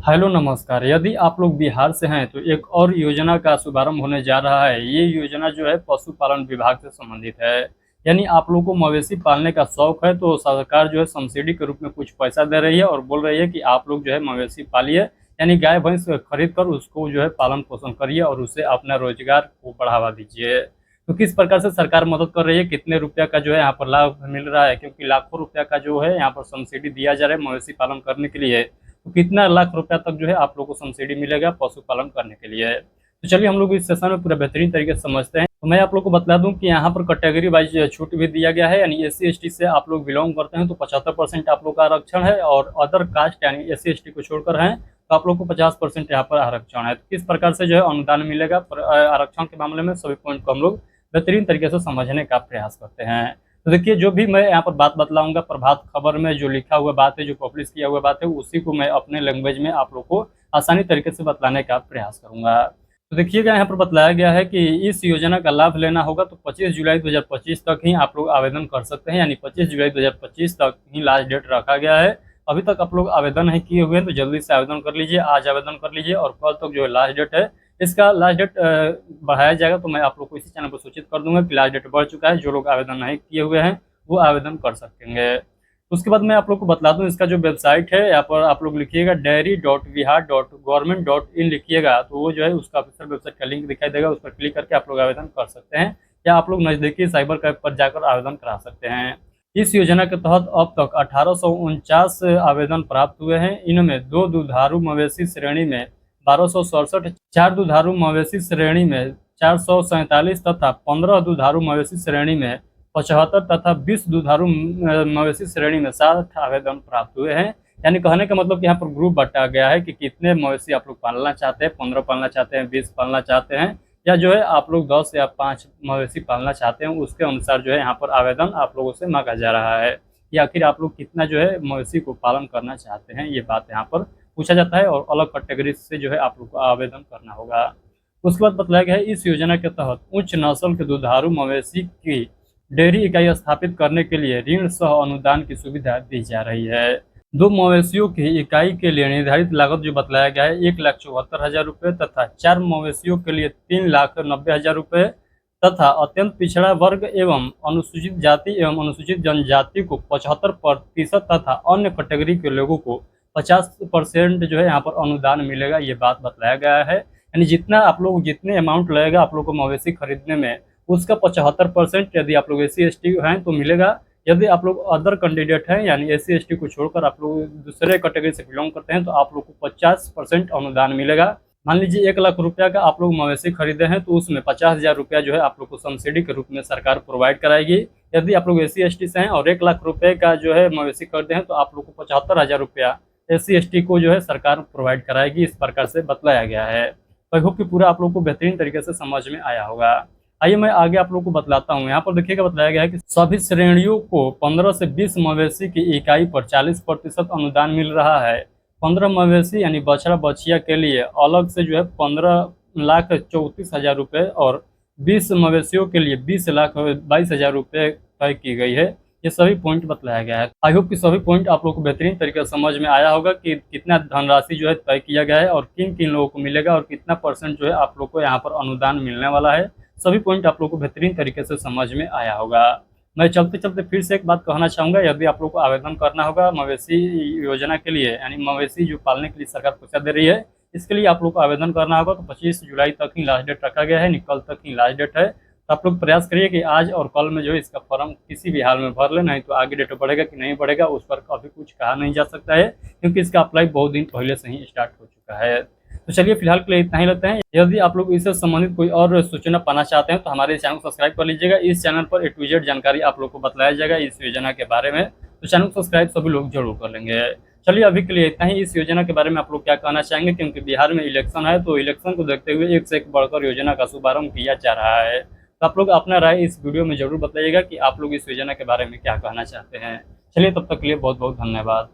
Hello नमस्कार। यदि आप लोग बिहार से हैं तो एक और योजना का शुभारंभ होने जा रहा है। ये योजना जो है पशुपालन विभाग से संबंधित है। यानी आप लोग को मवेशी पालने का शौक है तो सरकार जो है सब्सिडी के रूप में कुछ पैसा दे रही है और बोल रही है कि आप लोग जो है मवेशी पालिए, यानी गाय भैंस खरीद कर उसको जो है पालन पोषण करिए और उससे अपना रोजगार को बढ़ावा दीजिए। तो किस प्रकार से सरकार मदद कर रही है, कितने रुपया का जो है यहाँ पर लाभ मिल रहा है, क्योंकि लाखों रुपया का जो है यहाँ पर सब्सिडी दिया जा रहा है मवेशी पालन करने के लिए। तो कितना लाख रुपया तक जो है आप लोगों को सब्सिडी मिलेगा पशुपालन करने के लिए। तो चलिए हम लोग इस सेशन में पूरा बेहतरीन तरीके से समझते हैं। तो मैं आप लोग को बता दूं कि यहाँ पर कैटेगरी वाइज छूट भी दिया गया है। यानी SC ST से आप लोग बिलोंग करते हैं तो 75% आप लोग का आरक्षण है, और अदर कास्ट यानी SC ST को छोड़कर हैं तो आप लोग को 50% यहाँ पर आरक्षण है। तो किस प्रकार से जो है अनुदान मिलेगा आरक्षण के मामले में, सभी पॉइंट को हम लोग बेहतरीन तरीके से समझने का प्रयास करते हैं। तो देखिए, जो भी मैं यहाँ पर बात बतलाऊंगा, प्रभात खबर में जो लिखा हुआ बात है, जो पब्लिश किया हुआ बात है, उसी को मैं अपने लैंग्वेज में आप लोग को आसानी तरीके से बतलाने का प्रयास करूंगा। तो देखिएगा, यहाँ पर बतलाया गया है कि इस योजना का लाभ लेना होगा तो 25 जुलाई 2025 तक ही आप लोग आवेदन कर सकते हैं। यानी 25 जुलाई 2025 तक ही लास्ट डेट रखा गया है। अभी तक आप लोग आवेदन नहीं किए हुए हैं तो जल्दी से आवेदन कर लीजिए, आज आवेदन कर लीजिए और कल तक जो है लास्ट डेट है। इसका लास्ट डेट बढ़ाया जाएगा तो मैं आप लोग को इसी चैनल पर सूचित कर दूंगा कि लास्ट डेट बढ़ चुका है। जो लोग आवेदन नहीं किए हुए हैं वो आवेदन कर सकेंगे। उसके बाद मैं आप लोग को बता दूं, इसका जो वेबसाइट है, यहाँ पर आप लोग लिखिएगा dairy.bihar.government.in लिखिएगा तो वो जो है उसका ऑफिशियल वेबसाइट का लिंक दिखाई देगा। उस पर क्लिक करके आप लोग आवेदन कर सकते हैं, या आप लोग नज़दीकी साइबर कैफ पर जाकर आवेदन करा सकते हैं। इस योजना के तहत अब तक 1849 आवेदन प्राप्त हुए हैं। इनमें 2 दुधारू मवेशी श्रेणी में 1267, 4 दुधारू मवेशी श्रेणी में 447 तथा 15 दुधारू मवेशी श्रेणी में 75 तथा 20 दुधारू मवेशी श्रेणी में 60 आवेदन प्राप्त हुए हैं। यानी कहने का मतलब कि यहाँ पर ग्रुप बांटा गया है कि कितने मवेशी आप लोग पालना चाहते हैं, 15 पालना चाहते हैं, 20 पालना चाहते हैं, या जो है आप लोग 10 या 5 मवेशी पालना चाहते हैं। उसके अनुसार जो है यहाँ पर आवेदन आप लोगों से मांगा जा रहा है, या आखिर आप लोग कितना जो है मवेशी को पालन करना चाहते हैं, ये बात यहाँ पर पूछा जाता है। और अलग कैटेगरी से जो है आप लोग को आवेदन करना होगा। उसके बाद बताया गया है, इस योजना के तहत उच्च नस्ल के दुधारू मवेशी की डेयरी इकाई स्थापित करने के लिए ऋण सह अनुदान की सुविधा दी जा रही है। 2 मवेशियों की इकाई के लिए निर्धारित लागत जो बतलाया गया है 1,74,000 रुपये तथा 4 मवेशियों के लिए 3,90,000 रुपये तथा अत्यंत पिछड़ा वर्ग एवं अनुसूचित जाति एवं अनुसूचित जनजाति को 75% तथा अन्य कैटेगरी के लोगों को 50% जो है यहाँ पर अनुदान मिलेगा, ये बात बतलाया गया है। यानी जितना आप लोग जितने अमाउंट लगेगा आप लोग को मवेशी खरीदने में, उसका 75% यदि आप लोग SC ST हैं तो मिलेगा। यदि आप लोग अदर कैंडिडेट हैं यानी SC ST को छोड़कर आप लोग दूसरे कैटेगरी से बिलोंग करते हैं तो आप लोग को 50% अनुदान मिलेगा। मान लीजिए 1 लाख रुपया का आप लोग मवेशी खरीदे हैं तो उसमें 50,000 रुपया जो है आप लोग को सब्सिडी के रूप में सरकार प्रोवाइड कराएगी। यदि आप लोग SC ST से हैं और 1 लाख रुपये का जो है मवेशी खरीदे हैं तो आप लोग को 75,000 रुपया SC ST को जो है सरकार प्रोवाइड कराएगी। इस प्रकार से बतलाया गया है। तो आई होप कि पूरा आप लोग को बेहतरीन तरीके से समझ में आया होगा। आइए मैं आगे आप लोग को बतलाता हूँ। यहाँ पर देखिएगा, बताया गया है कि सभी श्रेणियों को 15 से 20 मवेशी की इकाई पर 40% अनुदान मिल रहा है। 15 मवेशी यानी बछड़ा बछिया के लिए अलग से जो है 15,34,000 रुपये और 20 मवेशियों के लिए 20,22,000 रुपये तय की गई है। ये सभी पॉइंट बतलाया गया है। आई होप कि सभी पॉइंट आप लोग को बेहतरीन तरीके से समझ में आया होगा कि कितना धनराशि जो है तय किया गया है और किन किन लोगों को मिलेगा और कितना % जो है आप लोग को यहाँ पर अनुदान मिलने वाला है। सभी पॉइंट आप लोग को बेहतरीन तरीके से समझ में आया होगा। मैं चलते चलते फिर से एक बात कहना चाहूँगा, यदि आप लोग को आवेदन करना होगा मवेशी योजना के लिए, यानी मवेशी जो पालने के लिए सरकार पैसा दे रही है, इसके लिए आप लोग को आवेदन करना होगा तो 25 जुलाई तक ही लास्ट डेट रखा गया है, कल तक ही लास्ट डेट है। तो आप लोग प्रयास करिए कि आज और कल में जो है इसका फॉर्म किसी भी हाल में भर ले, नहीं तो आगे डेट बढ़ेगा कि नहीं बढ़ेगा उस पर अभी कुछ कहा नहीं जा सकता है, क्योंकि इसका अप्लाई बहुत दिन पहले से ही स्टार्ट हो चुका है। तो चलिए फिलहाल के लिए इतना ही लेते हैं। यदि आप लोग इससे संबंधित कोई और सूचना पाना चाहते हैं तो हमारे चैनल को सब्सक्राइब कर लीजिएगा। इस चैनल पर A to Z जानकारी आप लोग को बताया जाएगा इस योजना के बारे में, तो चैनल को सब्सक्राइब सभी लोग जरूर कर लेंगे। चलिए अभी के लिए इतना ही। इस योजना के बारे में आप लोग क्या कहना चाहेंगे, क्योंकि बिहार में इलेक्शन है तो इलेक्शन को देखते हुए एक से एक बढ़कर योजना का शुभारंभ किया जा रहा है। तो आप लोग अपना राय इस वीडियो में जरूर बताइएगा कि आप लोग इस योजना के बारे में क्या कहना चाहते हैं। चलिए तब तक के लिए बहुत बहुत धन्यवाद।